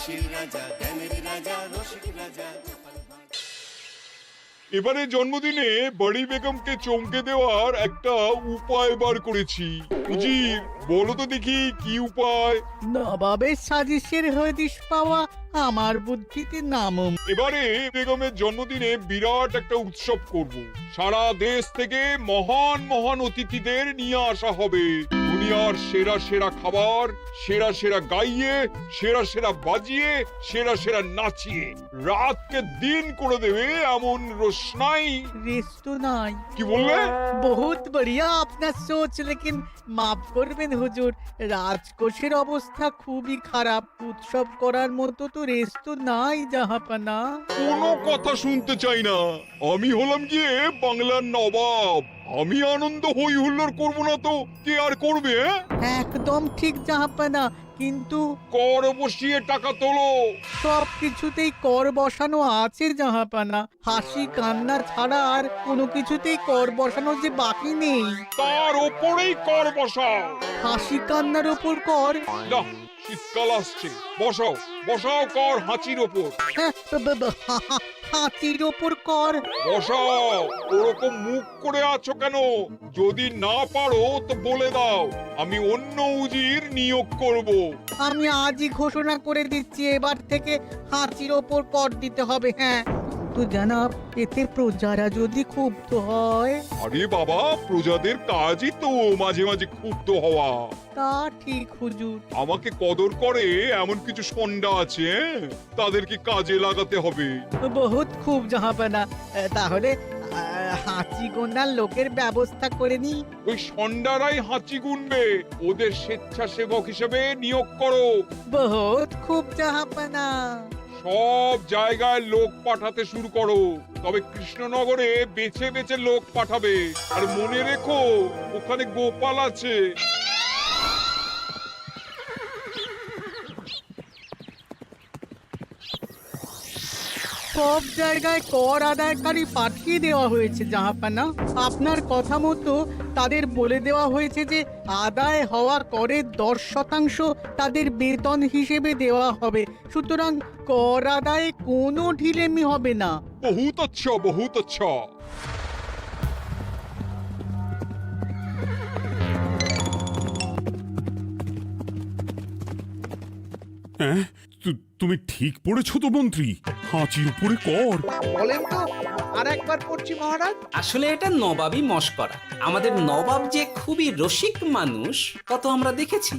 হাসির রাজা, জ্ঞানের রাজা, রসিক রাজা। এবারে জন্মদিনে বড়ি বেগমকে চমকে দেওয়ার একটা উপায় বার করেছি। উজির, বলো তো দেখি কি উপায়? নবাবের সাজিশের হদিশ পাওয়া আমার বুদ্ধিতে নামো। এবারে বেগমের জন্মদিনে বিরাট একটা উৎসব করব। সারা দেশ থেকে মহান মহান অতিথিদের নিয়ে আসা হবে। দুনিয়ার সেরা সেরা খাবার, সেরা সেরা গাইয়ে, সেরা সেরা বাজিয়ে, সেরা সেরা নাচিয়ে রাতকে দিন করে দেবে এমন রোশনাই। রেস্টো নাই। কি বললে? বহুত বড়িয়া আপনার সোচ, লেকিন মাফ করবেন হুজুর, রাজকোষের অবস্থা খুবই খারাপ। উৎসব করার মতো তো রেস্টো নাই জাহাপানা। কোনো কথা শুনতে চাই না। আমি হলাম গিয়ে বাংলার নবাব। আমি আনন্দ হই হুল্লোড় করবো না তো কে আর করবে? একদম ঠিক জাহাপানা, কিন্তু কর বসিয়ে টাকা তোলো। সব কিছুতেই কর বসানো আছে জাহাপানা। হাসি কান্না ছাড়া আর কোনো কিছুতেই কর বসানো যে বাকি নেই। তার ওপরেই কর বসাও। হাসি কান্নার ওপর কর? না, শীতকাল আসছে, বসাও বসাও কর হাঁচির ওপর। হ্যাঁ, হাতির ওপর কর? বসাও। ওরকম মুখ করে আছো কেন? যদি না পারো তো বলে দাও, আমি অন্য উজির নিয়োগ করব। আমি আজই ঘোষণা করে দিচ্ছি, এবার থেকে হাতির ওপর কর দিতে হবে। হ্যাঁ, তো জানাব, এতে প্রজারা যদি ক্ষুব্ধ হয়? আরে বাবা, প্রজাদের কাজই তো মাঝে মাঝে ক্ষুব্ধ হওয়া। তা ঠিক হুজুর। আমাকে কদর করে এমন কিছু সন্ডা আছে, তাদেরকে কাজে লাগাতে হবে। বহুত খুব জাহাপানা। তাহলে হাঁচি গোনার লোকের ব্যবস্থা করে নি। ওই সন্ডারাই হাঁচি গুনবে। ওদের স্বেচ্ছাসেবক হিসেবে নিয়োগ করো। বহুত খুব জাহাপানা। সব জায়গায় লোক পাঠাতে শুরু করো, তবে কৃষ্ণনগরে বেছে বেছে লোক পাঠাবে। আর মনে রেখো, ওখানে গোপাল আছে। সব জায়গায় কর আদায়কারী পাঠিয়ে দেওয়া হয়েছে জাহাপানা। আপনার কথা মতো তাদের বলে দেওয়া হয়েছে যে আদায় হওয়া করের 10% তাদের বেতন হিসেবে দেওয়া হবে। সুতরাং কর আদায়ে কোনো ঢিলেমি হবে না। বহুত আচ্ছা, বহুত আচ্ছা। হ্যাঁ, তুমি ঠিক পড়েছো তো মন্ত্রী? হাঁচির উপরে কর? বলেন তো, আর একবার পড়ছি মহারাজ। আসলে এটা নবাবই মশকরা। আমাদের নবাব যে খুবই রসিক মানুষ তা তো আমরা দেখেছি।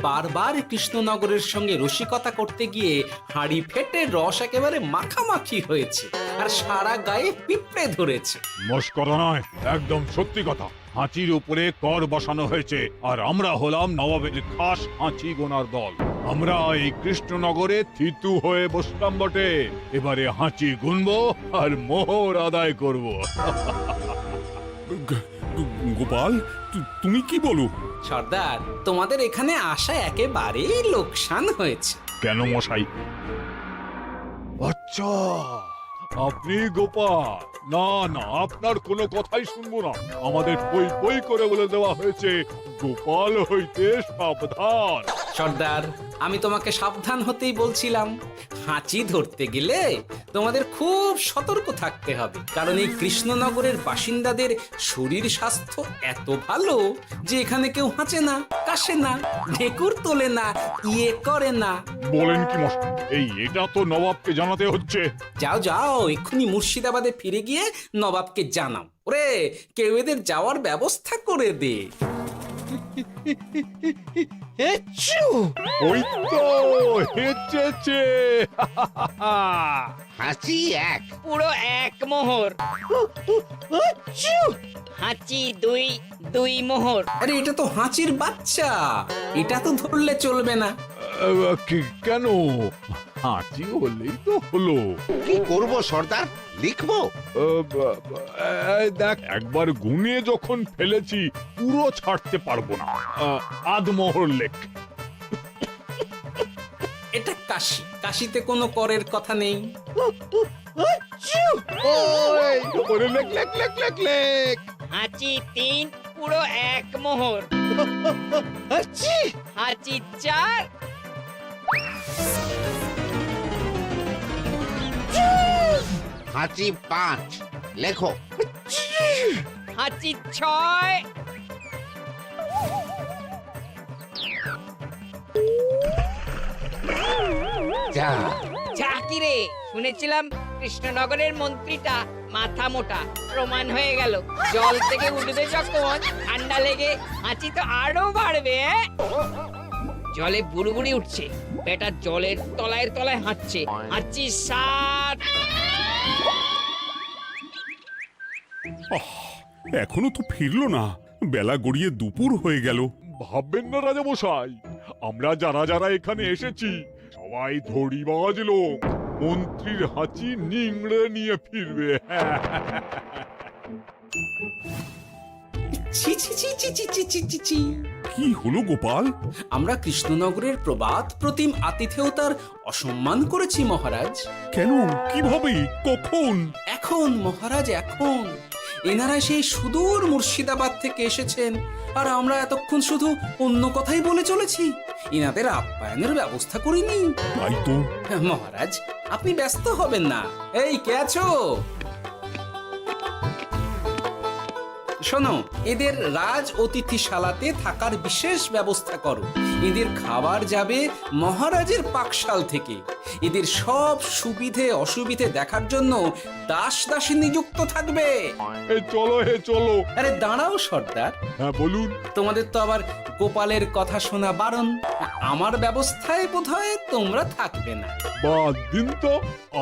বারবার কৃষ্ণনগরের সঙ্গে রসিকতা করতে গিয়ে হাঁড়ি ফেটে রস একেবারে মাখামাখি হয়েছে, আর সারা গায়ে পিঁপড়ে ধরেছে। মস্করা নয়, একদম সত্যি কথা। হাঁচির উপরে কর বসানো হয়েছে, আর আমরা হলাম নবাবের খাস হাঁচি গোনার দল। আমরা এই কৃষ্ণনগরে থিতু হয়ে বসলাম বটে। এবারে হাঁচি গুনবো আর মোহর আদায় করব। গোপাল, তুমি কি বলো? সর্দার, তোমাদের এখানে আসা একেবারেই লোকসান হয়েছে। কেন মশাই? আচ্ছা, আপনি গোপাল? না না, আপনার কোনো কথাই শুনবো না। আমাদের বই বই করে বলে দেওয়া হয়েছে, গোপাল হইতে সাবধান। সর্দার, আমি তোমাকে সাবধান হতেই বলছিলাম। হাঁচি ধরতে গেলে তোমাদের খুব সতর্ক থাকতে হবে, কারণ এই কৃষ্ণনগরের বাসিন্দাদের শরীর স্বাস্থ্য এত ভালো যে এখানে কেউ হাঁচে না, কাশে না, ঢেকুর তোলে না, ইয়ে করে না। বলেন কি মশাই? এটা তো নবাবকে জানাতে হচ্ছে। যাও যাও, এক্ষুনি মুর্শিদাবাদে ফিরে গিয়ে নবাবকে জানাও। ওরে, কেউ এদের যাওয়ার ব্যবস্থা করে দে। ওই তো হেঁচেছে। হাঁচি এক, পুরো এক মোহর। হাঁচি দুই, দুই মোহর। আরে, এটা তো হাঁচির বাচ্চা, এটা তো ধরলে চলবে না। কেন? হাঁচি হলেই তো হলো। কি করব সর্দার, লিখবো? দেখ, একবার গুনে যখন ফেলেছি পুরো ছাড়তে পারবো না। আধমোহর লেখ। এটা কাশি, কাশিতে কোনো করের কথা নেই। লেখ লেখ লেখ লেখ লেখ। হাঁচি তিন, পুরো এক মোহর। হাঁচি চার। হাঁচি 5, লেখো। হাঁচি 6, যা যা কি রে, শুনেছিলাম কৃষ্ণনগরের মন্ত্রীটা মাথা মোটা, প্রমাণ হয়ে গেল। জল থেকে উঠবে যখন ঠান্ডা লেগে হাঁচি তো আরো বাড়বে। জলে বুড়ুবুড়ি উঠছে, বেটা জলের তলায় তলায় হাঁটছে। হাঁচি 7। এখনো তো ফিরলো না, বেলা গড়িয়ে দুপুর হয়ে গেল। ভাববেন না রাজামশাই, আমরা যারা যারা এখানে এসেছি সবাই ধড়িবাজ লোক। মন্ত্রীর হাঁচি নিংড়ে নিয়ে ফিরবে। ছি ছি ছি ছি ছি ছি ছি ছি ছি। কি হলো গোপাল? আমরা কৃষ্ণনগরের প্রবাদ প্রতিম আতিথেয়তার অসম্মান করেছি মহারাজ। কেন? কিভাবে? কখন? এখন মহারাজ, এখন এনারা সেই সুদূর মুর্শিদাবাদ থেকে এসেছেন, আর আমরা এতক্ষণ শুধু অন্য কথাই বলে চলেছি, এনাদের আপ্যায়নের ব্যবস্থা করিনি। তাই তো। মহারাজ, আপনি ব্যস্ত হবেন না। এই কে আছো? শোনো, এদের রাজ অতিথিশালাতে থাকার বিশেষ ব্যবস্থা করো। এদের খাবার যাবে মহারাজের পাকশাল থেকে। এদের সব সুবিধে অসুবিধে দেখার জন্য দাস দাসী নিযুক্ত থাকবে। চলো চলো। আরে দাঁড়াও সর্দার, হ্যাঁ বলুন। তোমাদের তো আবার গোপালের কথা শোনা বারণ। আমার ব্যবস্থায় বোধহয় তোমরা থাকবে না। বাদ দিন তো,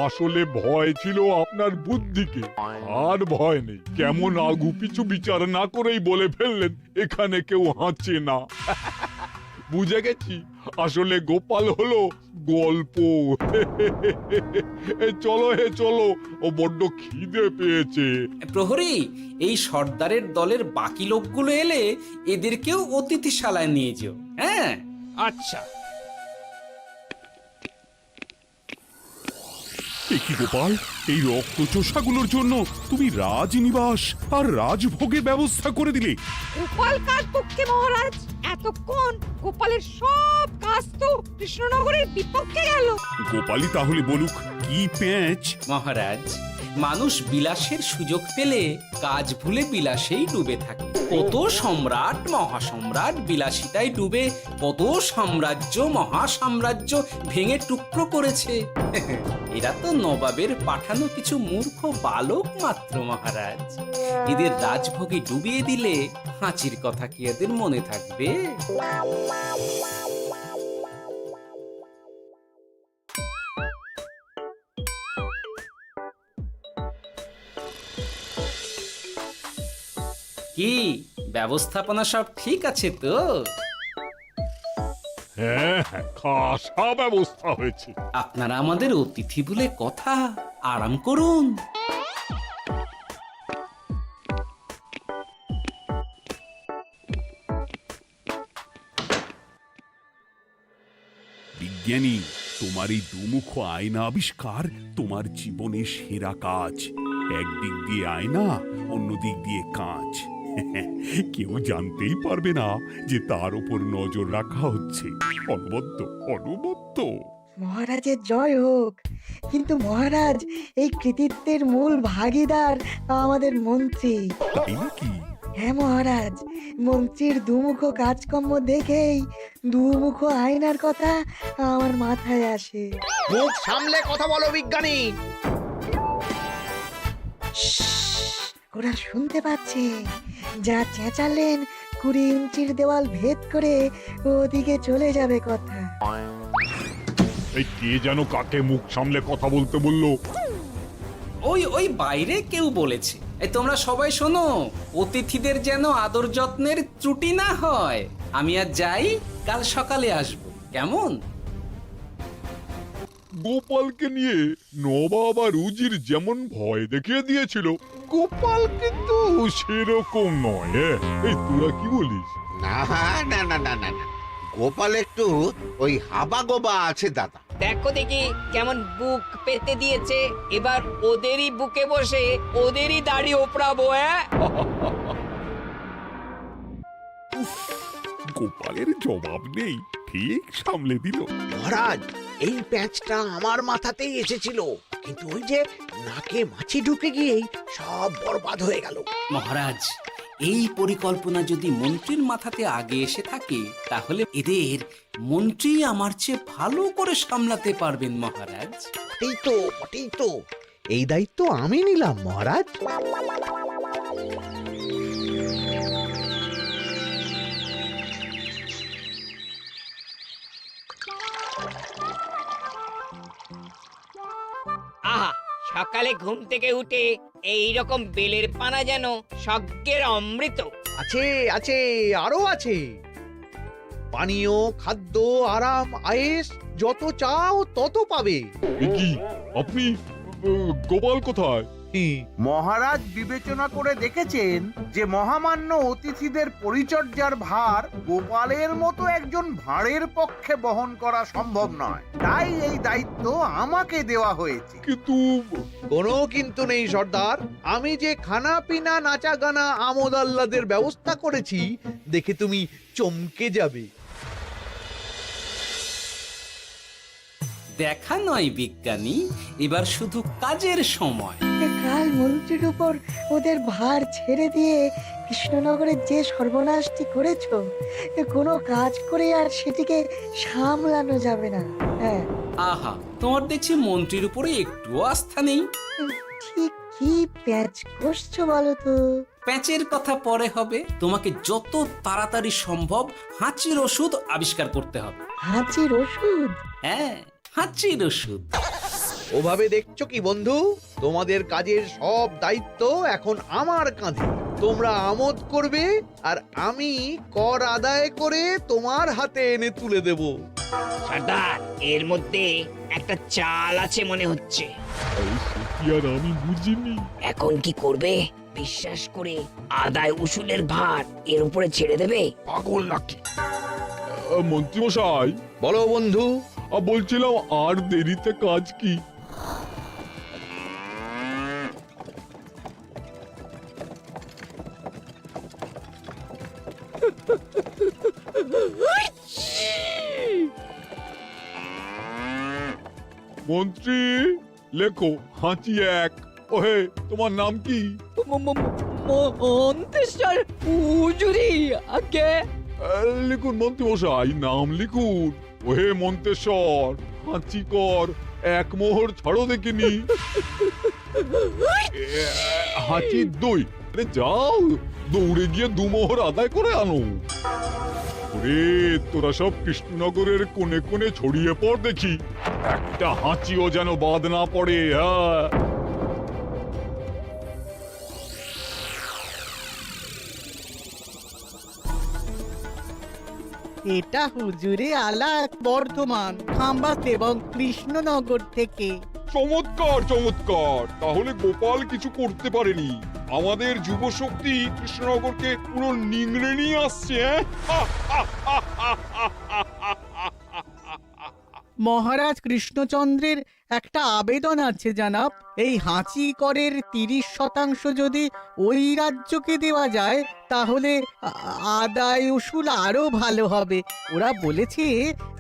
আসলে ভয় ছিল আপনার বুদ্ধিকে, আর ভয় নেই। কেমন আগু পিছু বিচার না করেই বলে ফেললেন এখানে কেউ হাঁচে না। বুঝে গেছি, আসলে গোপাল হলো গল্প। চলো চলো, ও বড্ড খিদে পেয়েছে। প্রহরী, এই সর্দারের দলের বাকি লোকগুলো এলে এদেরকেও অতিথিশালায় নিয়ে যেও। হ্যাঁ, আচ্ছা। কি গোপাল, এই রক্তচোষাগুলোর জন্য তুমি রাজনিবাস আর রাজভোগের ব্যবস্থা করে দিলে? গোপাল কার পক্ষে মহারাজ? এতক্ষণ গোপালের সব কাজ তো কৃষ্ণনগরের বিপক্ষে গেল। গোপালই তাহলে বলুক কি পেঁচ। মহারাজ, মানুষ বিলাসের সুযোগ পেলে কাজ ভুলে বিলাসেই ডুবে থাকে। কত সম্রাট মহাসম্রাট বিলাসিতায় ডুবে কত সাম্রাজ্য মহাসাম্রাজ্য ভেঙে টুকরো করেছে। এরা তো নবাবের পাঠানো কিছু মূর্খ বালক মাত্র মহারাজ। এদের রাজভোগে ডুবিয়ে দিলে হাঁচির কথা কি এদের মনে থাকবে? কি ব্যবস্থাপনা সব ঠিক আছে তো? হ্যাঁ, খাসা ব্যবস্থা হয়েছে। আপনারা আমাদের অতিথি বলে কথা, আরাম করুন। বিজ্ঞানী, তোমার এই দুমুখ আয়না আবিষ্কার তোমার জীবনের সেরা কাজ। একদিক দিয়ে আয়না, অন্য দিক দিয়ে কাঁচ। কেউ জানতেই পারবে না যে তার উপর নজর রাখা হচ্ছে। অনবদ্য অনবদ্য। মহারাজের জয় হোক। কিন্তু মহারাজ, এই কৃতিত্বের মূল ভাগীদার আমাদের মন্ত্রী। তাই নাকি? হ্যাঁ মহারাজ, মন্ত্রীর দুমুখ কাজকর্ম দেখেই দুমুখ আয়নার কথা আমার মাথায় আসে। মুখ সামলে কথা বলো বিজ্ঞানী। ওরা শুনতে পাচ্ছে। যা চেঁচালেন 20 ইঞ্চির দেওয়াল ভেদ করে ওদিকে চলে যাবে কথা। এই কে যেন কাকে মুখ সামলে কথা বলতে বললো? ওই বাইরে কেউ বলেছে। এই তোমরা সবাই শোনো, অতিথিদের যেন আদর যত্নের ত্রুটি না হয়। আমি আর যাই, কাল সকালে আসব, কেমন? গোপালকে নিয়ে নবাব আর উজির যেমন ভয় দেখিয়ে দিয়েছিল, গোপাল কিন্তু সেরকম নয়। এই তোরা কি বলিস? না না না না না না, গোপাল একটু ওই হাবা গোবা আছে দাদা। দেখো দেখি কেমন বুক পেতে দিয়েছে। এবার ওদেরই বুকে বসে ওদেরই দাড়ি ওপরাবো। গোপালের জবাব নেই, ঠিক সামলে দিল। মহারাজ, এই প্যাঁচটা আমার মাথাতেই এসেছিল। কিন্তু ওই যে নাকে মাছি ঢুকে গিয়েই সব বরবাদ হয়ে গেল। মহারাজ, এই পরিকল্পনা যদি মন্ত্রীর মাথাতে আগে এসে থাকে তাহলে এদের মন্ত্রী আমার চেয়ে ভালো করে সামলাতে পারবেন মহারাজ। বটেই তো এই দায়িত্ব আমি নিলাম মহারাজ। আহা, সকালে ঘুম থেকে উঠে এই রকম বেলের পানা যেন স্বর্গের অমৃত। আছে আছে, আরো আছে। পানীয়, খাদ্য, আরাম, আয়েশ যত চাও তত পাবে। এ কি আপনি গোপাল কোথায়? মহারাজ বিবেচনা করে দেখেছেন যে মহামান্য অতিথিদের পরিচর্যার ভার গোপালের মতো একজন ভাঁড়ের পক্ষে বহন করা সম্ভব নয়, তাই এই দায়িত্ব আমাকে দেওয়া হয়েছে। কিন্তু কোনো কিন্তু নেই সর্দার, আমি যে খানা পিনা নাচা গানা আমোদ আহ্লাদের ব্যবস্থা করেছি দেখে তুমি চমকে যাবে। দেখা নয় বিজ্ঞানী, এবার শুধু কাজের সময়। কাল মন্ত্রীর উপর ওদের ভার ছেড়ে দিয়ে কৃষ্ণনগরের যে সর্বনাশটি করেছো, কোনো কাজ করে আর সেটিকে সামলানো যাবে না। হ্যাঁ, আহা, তোমার দেখছি মন্ত্রীর উপরে একটুও আস্থা নেই। ঠিক কি প্যাচ করছো বলো তো? প্যাচের কথা পরে হবে, তোমাকে যত তাড়াতাড়ি সম্ভব হাঁচির ওষুধ আবিষ্কার করতে হবে। হাঁচির ওষুধ? হ্যাঁ, হাঁচির ওষুধ। ওভাবে দেখছো কি বন্ধু? তোমাদের কাজের সব দায়িত্ব এখন আমার কাঁধে। তোমরা আমোদ করবে আর আমি কর আদায় করে তোমার হাতে এনে তুলে দেব। সর্দার, এর মধ্যে একটা চাল আছে মনে হচ্ছে। কি আর আমি বুঝিনি। এখন কি করবে? বিশ্বাস করে আদায় উসুলের ভার এর উপরে ছেড়ে দেবে? পাগল নাকি? মন্ত্রী মশাই, বলো বন্ধু। বলছিলাম আর দেরিতে কাজ কি? মন্ত্রী, লেখো হাঁচি এক। ওহে, তোমার নাম কি? মন্তেশ্বর হুজুরি আগে। লিখুন মন্ত্রী মশাই, নাম লিখুন। ওহে মন্তেশ্বর, হাঁচি কর, এক মোহর ছাড়ো দেখিনি। হাঁচি দুই। আরে যাও, দৌড়ে গিয়ে দু মোহর আদায় করে আনো। ওরে, তোরা সব কৃষ্ণনগরের কোণে কোণে ছড়িয়ে পড় দেখি, একটা হাঁচিও যেন বাদ না পড়ে। হ্যাঁ, এটা হুজুরে আলাক বর্ধমান, খাম্বাত এবং কৃষ্ণনগর থেকে। চমৎকার চমৎকার। তাহলে গোপাল কিছু করতে পারেনি, আমাদের যুব শক্তি কৃষ্ণনগরকে পুরো নিংড়ে নিয়ে আসছে। মহারাজ কৃষ্ণচন্দ্রের একটা আবেদন আছে জানাব। এই হাঁচি করের 30% যদি ওই রাজ্যকে দেওয়া যায় তাহলে আদায় উসুল আরো ভালো হবে। ওরা বলেছে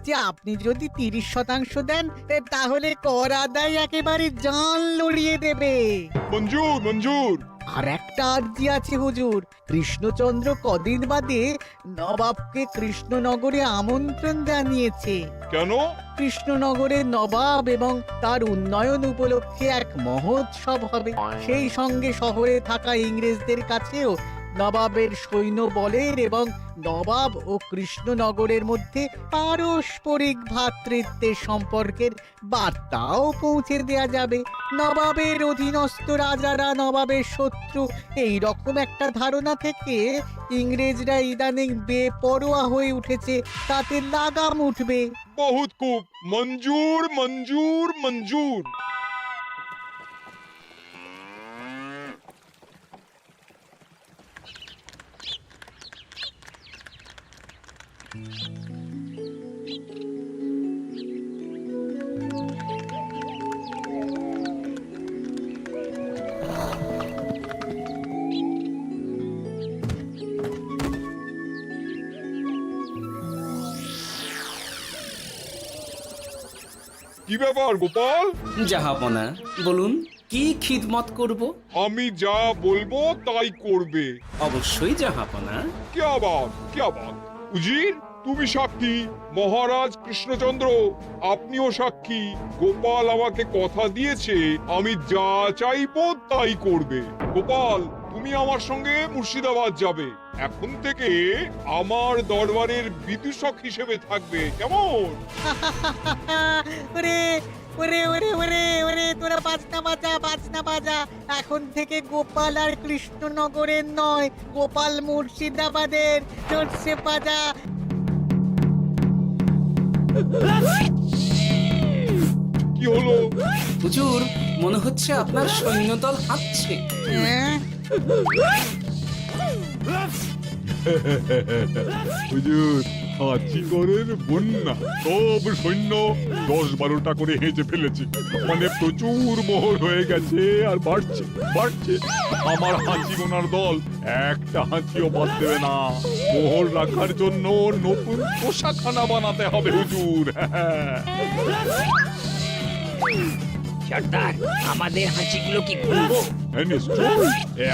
যে আপনি যদি 30% দেন তাহলে কর আদায় একেবারে জান লড়িয়ে দেবে। মঞ্জুর মঞ্জুর। আর একটা আর্জি আছে হুজুর, কৃষ্ণচন্দ্র কদিন বাদে নবাবকে কৃষ্ণনগরে আমন্ত্রণ জানিয়েছে। কেন? কৃষ্ণনগরের নবাব এবং তার উন্নয়ন উপলক্ষে এক মহোৎসব হবে। সেই সঙ্গে শহরে থাকা ইংরেজদের কাছেও নবাবের সৈন্য বলের এবং নবাব ও কৃষ্ণনগরের মধ্যে পারস্পরিক ভ্রাতৃত্বের সম্পর্কের বার্তাও পৌঁছে দেয়া যাবে। নবাবের অধীনস্থ রাজারা নবাবের শত্রু, এই রকম একটা ধারণা থেকে ইংরেজরা ইদানিং বেপরোয়া হয়ে উঠেছে, তাতে লাগাম উঠবে। বহুত খুব। মঞ্জুর মঞ্জুর মঞ্জুর। কি ব্যাপার গোপাল? জাহাপনা বলুন কি খিদমত করব? আমি যা বলবো তাই করবে। অবশ্যই জাহাপনা। কি আবার উজির, তুমি সাক্ষী, মহারাজ কৃষ্ণচন্দ্র আপনিও সাক্ষী। গোপাল আমাকে কথা দিয়েছে আমি যা চাইবো তাই করবে। গোপাল, তুমি আমার সঙ্গে মুর্শিদাবাদ যাবে। এখন থেকে আমার দরবারের বিদূষক হিসেবে থাকবে, কেমন? ওরে ওরে ওরে ওরে ওরে তোরা বাজনা বাজা। এখন থেকে গোপাল আর কৃষ্ণনগরের নয়, গোপাল মুর্শিদাবাদের। জোরসে বাজা। কি হলো? হুজুর, মনে হচ্ছে আপনার সৈন্যদল হাঁটছে। হ্যাঁ? হুজুর, হাঁচিগড়ের বন্যা সব সৈন্য 10-12টা করে হেঁচে ফেলেছে। মানে প্রচুর মোহর হয়ে গেছে আর বাড়ছে। আমার হাঁচি গোনার দল একটা হাঁচিও বাদ দেবে না। মোহর রাখার জন্য নতুন পোশাকখানা বানাতে হবে হুজুর। সর্দার, আমাদের হাঁচিগুলো কি খুলবো? হ্যাঁ, নিশ্চয়,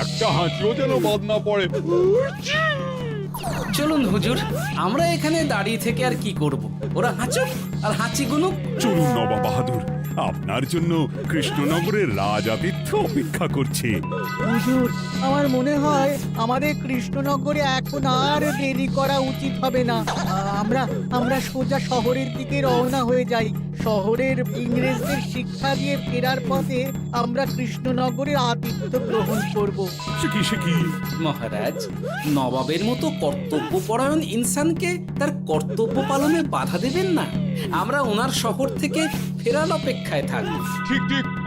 একটা হাঁচিও যেন বাদ না পড়ে। চলুন হুজুর, আমরা এখানে দাঁড়িয়ে থেকে আর কি করব? ওরা হাঁচুক আর হাঁচি গুনুক। চলুন নবাব বাহাদুর, আপনার জন্য কৃষ্ণনগরের রাজাতীর্থ অপেক্ষা করছে। হুজুর, আমার মনে হয় আমাদের কৃষ্ণনগরে এখন আর দেরি করা উচিত হবে না। আমরা সোজা শহরের দিকে রওনা হয়ে যাই। শহরের ইংরেজদের শিক্ষা দিয়ে ফেরার পথে আমরা কৃষ্ণনগরের আতিথ্য গ্রহণ করব। সে কি? মহারাজ, নবাবের মতো কর্তব্যপরায়ণ ইনসানকে তার কর্তব্য পালনে বাধা দেবেন না। আমরা ওনার শহর থেকে ফেরার অপেক্ষায় থাকব। ঠিক,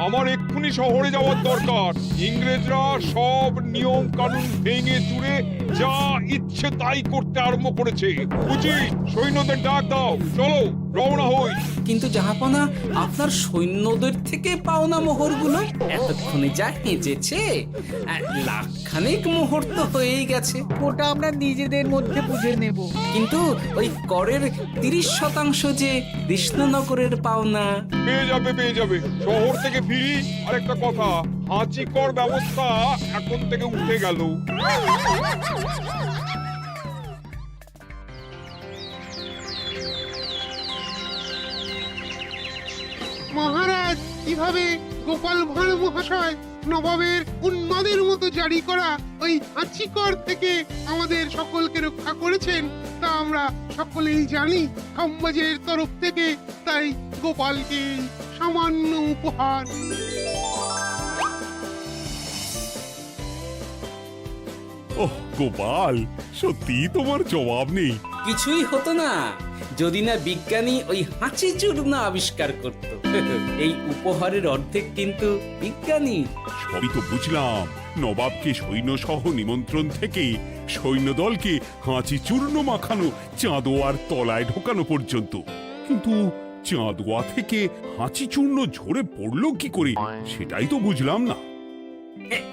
আমার এক্ষুনি শহরে যাওয়ার দরকার। ইংরেজরা সব নিয়ম কানুন ভেঙে চুরে যা ইচ্ছে তাই করতে আরম্ভ করেছে। উচিত সৈন্যদের ডাক দাও, চলো রওনা হই। কিন্তু জাহাপনা, আপনার সৈন্যদের থেকে পাওনা মোহরগুলো এতক্ষণে যা হেঁচেছে, লাখখানেক মোহর তো হয়েই গেছে। ওটা আমরা নিজেদের মধ্যে বুঝে নেব। কিন্তু ওই করের 30% যে কৃষ্ণনগরের পাওনা। পেয়ে যাবে। শহর থেকে ফিরি। আরেকটা কথা, হাঁচি কর ব্যবস্থা এখন থেকে উঠে গেল। মহারাজ, কিভাবে গোপাল ভাঁড় মহাশয় নবাবের উন্মাদের মতো জারি করা ওই হাঁচিকর থেকে আমাদের সকলকে রক্ষা করেছেন তা আমরা সকলেই জানি। খাম্বাজের তরফ থেকে তাই গোপালকে সামান্য উপহার। ওহ গোপাল, সত্যি তোমার জবাব নেই। কিছুই হতো না যদি না বিজ্ঞানী ওই হাঁচি চূর্ণ আবিষ্কার করত। এই উপহারের অর্ধেক কিন্তু বিজ্ঞানী। সবই তো বুঝলাম, নবাবকে সৈন্য সহ নিমন্ত্রণ থেকে সৈন্যদলকে হাঁচি চূর্ণ মাখানো, চাঁদোয়ার তলায় ঢোকানো পর্যন্ত। কিন্তু চাঁদোয়া থেকে হাঁচি চূর্ণ ঝরে পড়লো কি করে, সেটাই তো বুঝলাম না।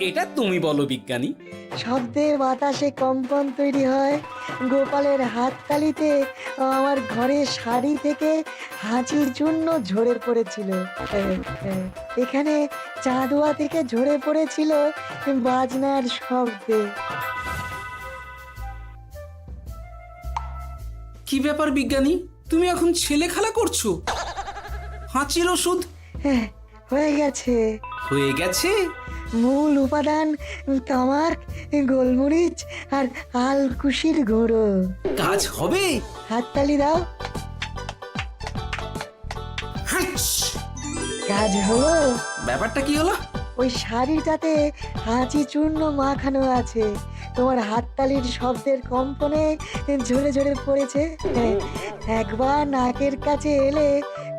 এটা তুমি বলো বিজ্ঞানী। শব্দে বাতাসে কম্পন তৈরি হয়। গোপালের হাততালিতে আমার ঘরের শাড়ি থেকে হাঁচির জন্য ঝরে পড়েছিল। এখানে চাঁদোয়া থেকে ঝরে পড়েছিল বাজনার শব্দে। কি ব্যাপার বিজ্ঞানী, তুমি এখন ছেলে খেলা করছো? হাঁচির ওষুধ হয়ে গেছে। মূল উপাদান তামাক, গোলমরিচ আর আলকুশির গুঁড়ো। কাজ হবে? হাততালি দাও। কাজ হলো। ব্যাপারটা কি হলো? ওই শাড়িটাতে হাঁচি চূর্ণ মাখানো আছে। তোমার হাততালির শব্দের কম্পনে ঝরে ঝরে পড়েছে। একবার নাকের কাছে এলে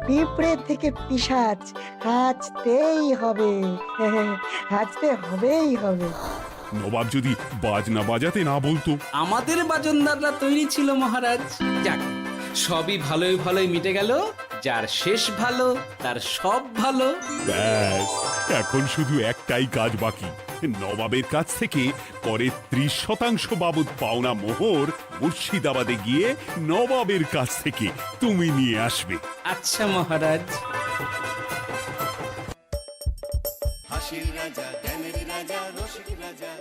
পিঁপড়ের থেকে পিশাচ হাঁচতেই হবে। নবাব যদি বাজনা বাজাতে না বলতো? আমাদের বাজনদাররা তৈরি ছিল মহারাজ। যাক, সবই ভালোই মিটে গেল। যার শেষ ভালো তার সব ভালো। ব্যাস, এখন শুধু একটাই কাজ বাকি। নবাবের কাছ থেকে করের 30% বাবদ পাওনা মোহর মুর্শিদাবাদে গিয়ে নবাবের কাছ থেকে তুমি নিয়ে আসবে। আচ্ছা মহারাজ। হাসির রাজা জ্ঞানের রাজা রসিক রাজা